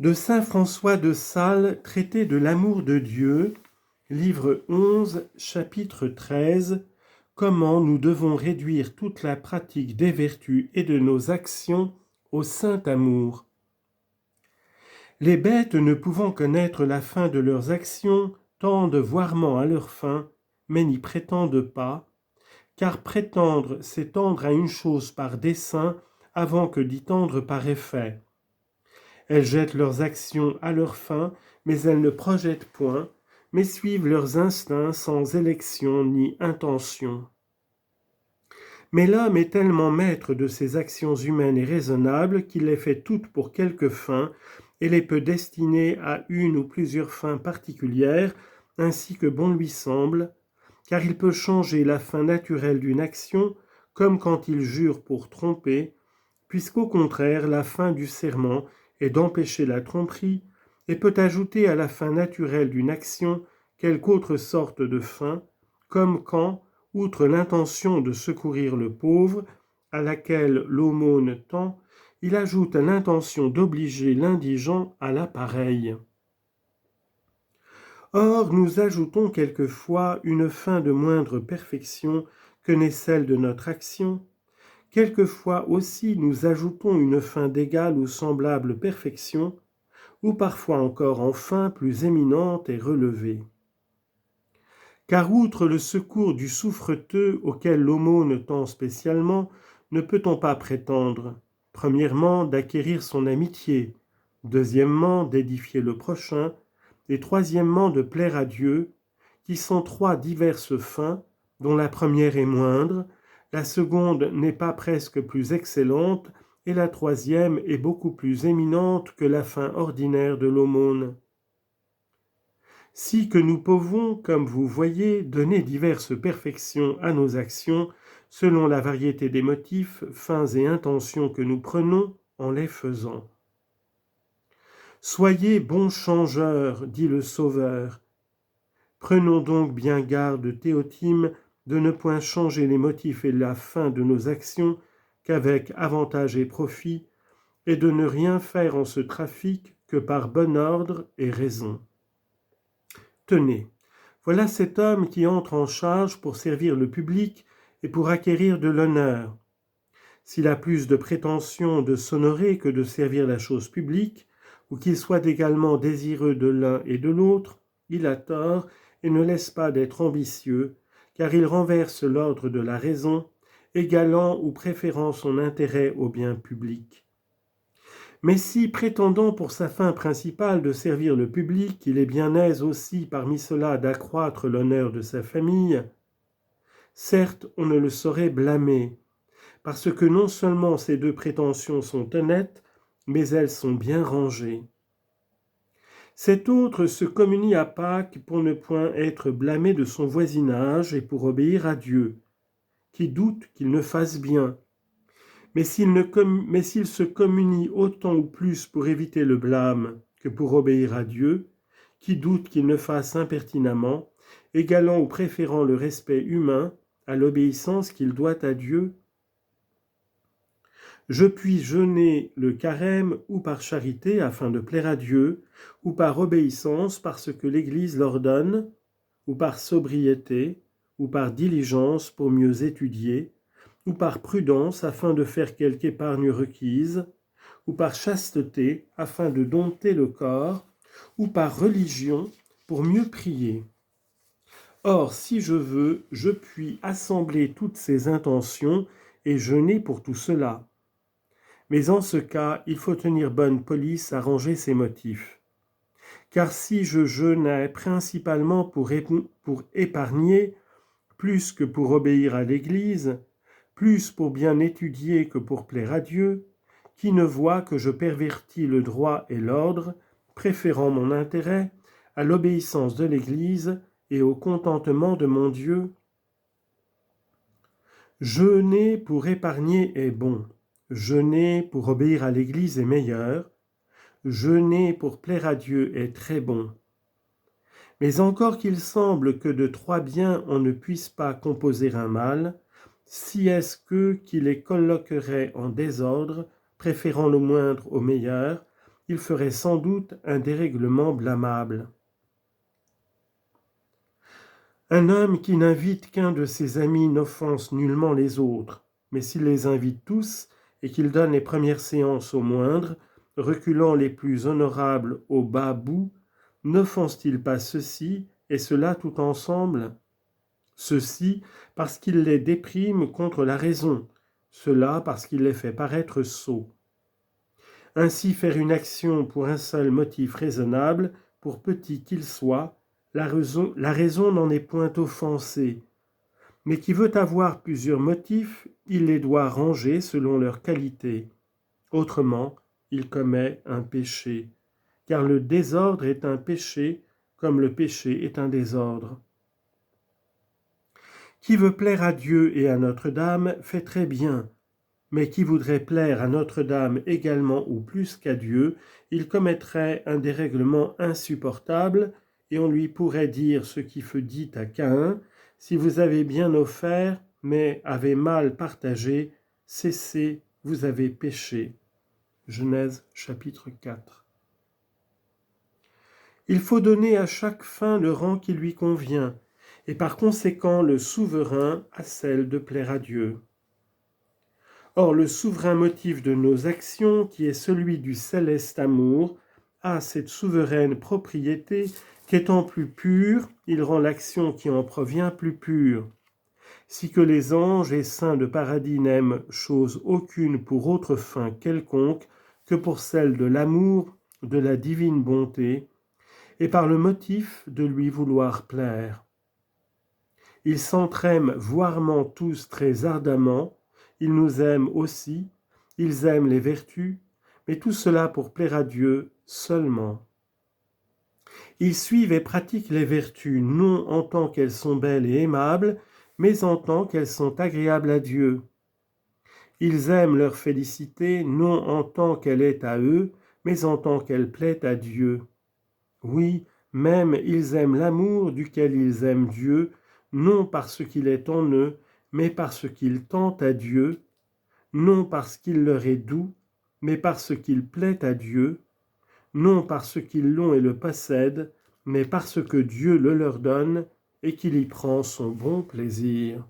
De saint François de Sales, traité de l'amour de Dieu, livre 11, chapitre 13, comment nous devons réduire toute la pratique des vertus et de nos actions au saint amour. Les bêtes, ne pouvant connaître la fin de leurs actions, tendent voirement à leur fin, mais n'y prétendent pas, car prétendre, c'est tendre à une chose par dessein avant que d'y tendre par effet. Elles jettent leurs actions à leur fin, mais elles ne projettent point, mais suivent leurs instincts sans élection ni intention. Mais l'homme est tellement maître de ses actions humaines et raisonnables qu'il les fait toutes pour quelque fin et les peut destiner à une ou plusieurs fins particulières, ainsi que bon lui semble, car il peut changer la fin naturelle d'une action, comme quand il jure pour tromper, puisqu'au contraire la fin du serment est d'empêcher la tromperie, et peut ajouter à la fin naturelle d'une action quelque autre sorte de fin, comme quand, outre l'intention de secourir le pauvre, à laquelle l'aumône tend, il ajoute l'intention d'obliger l'indigent à la pareille. Or, nous ajoutons quelquefois une fin de moindre perfection que n'est celle de notre action. Quelquefois aussi nous ajoutons une fin d'égale ou semblable perfection, ou parfois encore en fin plus éminente et relevée. Car outre le secours du souffreteux auquel l'aumône tend spécialement, ne peut-on pas prétendre, premièrement, d'acquérir son amitié, deuxièmement, d'édifier le prochain, et troisièmement, de plaire à Dieu, qui sont trois diverses fins, dont la première est moindre, la seconde n'est pas presque plus excellente, et la troisième est beaucoup plus éminente que la fin ordinaire de l'aumône. Si que nous pouvons, comme vous voyez, donner diverses perfections à nos actions, selon la variété des motifs, fins et intentions que nous prenons en les faisant. Soyez bons changeurs, dit le Sauveur. Prenons donc bien garde, Théotime, de ne point changer les motifs et la fin de nos actions qu'avec avantage et profit, et de ne rien faire en ce trafic que par bon ordre et raison. Tenez, voilà cet homme qui entre en charge pour servir le public et pour acquérir de l'honneur. S'il a plus de prétention de s'honorer que de servir la chose publique, ou qu'il soit également désireux de l'un et de l'autre, il a tort et ne laisse pas d'être ambitieux, car il renverse l'ordre de la raison, égalant ou préférant son intérêt au bien public. Mais si, prétendant pour sa fin principale de servir le public, il est bien aise aussi parmi cela d'accroître l'honneur de sa famille, certes on ne le saurait blâmer, parce que non seulement ces deux prétentions sont honnêtes, mais elles sont bien rangées. Cet autre se communie à Pâques pour ne point être blâmé de son voisinage et pour obéir à Dieu, qui doute qu'il ne fasse bien. Mais s'il se communie autant ou plus pour éviter le blâme que pour obéir à Dieu, qui doute qu'il ne fasse impertinemment, égalant ou préférant le respect humain à l'obéissance qu'il doit à Dieu, je puis jeûner le carême ou par charité afin de plaire à Dieu, ou par obéissance parce que l'Église l'ordonne, ou par sobriété, ou par diligence pour mieux étudier, ou par prudence afin de faire quelque épargne requise, ou par chasteté afin de dompter le corps, ou par religion pour mieux prier. Or, si je veux, je puis assembler toutes ces intentions et jeûner pour tout cela. Mais en ce cas, il faut tenir bonne police à ranger ces motifs. Car si je jeûnais principalement pour épargner, plus que pour obéir à l'Église, plus pour bien étudier que pour plaire à Dieu, qui ne voit que je pervertis le droit et l'ordre, préférant mon intérêt à l'obéissance de l'Église et au contentement de mon Dieu. Jeûner pour épargner est bon, jeûner pour obéir à l'Église est meilleur, jeûner pour plaire à Dieu est très bon. Mais encore qu'il semble que de trois biens on ne puisse pas composer un mal, si est-ce que qui les colloquerait en désordre, préférant le moindre au meilleur, il ferait sans doute un dérèglement blâmable. Un homme qui n'invite qu'un de ses amis n'offense nullement les autres, mais s'il les invite tous et qu'il donne les premières séances aux moindres, reculant les plus honorables au bas bout, n'offense-t-il pas ceux-ci et ceux-là tout ensemble? Ceux-ci parce qu'il les déprime contre la raison, ceux-là parce qu'il les fait paraître sots. Ainsi faire une action pour un seul motif raisonnable, pour petit qu'il soit, la raison n'en est point offensée, mais qui veut avoir plusieurs motifs, il les doit ranger selon leur qualité. Autrement, il commet un péché, car le désordre est un péché, comme le péché est un désordre. Qui veut plaire à Dieu et à Notre-Dame fait très bien, mais qui voudrait plaire à Notre-Dame également ou plus qu'à Dieu, il commettrait un dérèglement insupportable, et on lui pourrait dire ce qui fut dit à Caïn: « Si vous avez bien offert, mais avez mal partagé, cessez, vous avez péché. » Genèse chapitre 4. Il faut donner à chaque fin le rang qui lui convient, et par conséquent le souverain a celle de plaire à Dieu. Or, le souverain motif de nos actions, qui est celui du céleste amour, a cette souveraine propriété qu'étant plus pur, il rend l'action qui en provient plus pure. Si que les anges et saints de paradis n'aiment chose aucune pour autre fin quelconque que pour celle de l'amour, de la divine bonté, et par le motif de lui vouloir plaire. Ils s'entraiment voirement tous très ardemment, ils nous aiment aussi, ils aiment les vertus, mais tout cela pour plaire à Dieu seulement. Ils suivent et pratiquent les vertus non en tant qu'elles sont belles et aimables, mais en tant qu'elles sont agréables à Dieu. Ils aiment leur félicité non en tant qu'elle est à eux, mais en tant qu'elle plaît à Dieu. Oui, même ils aiment l'amour duquel ils aiment Dieu, non parce qu'il est en eux, mais parce qu'ils tendent à Dieu, non parce qu'il leur est doux, mais parce qu'il plaît à Dieu, non parce qu'ils l'ont et le possèdent, mais parce que Dieu le leur donne et qu'il y prend son bon plaisir.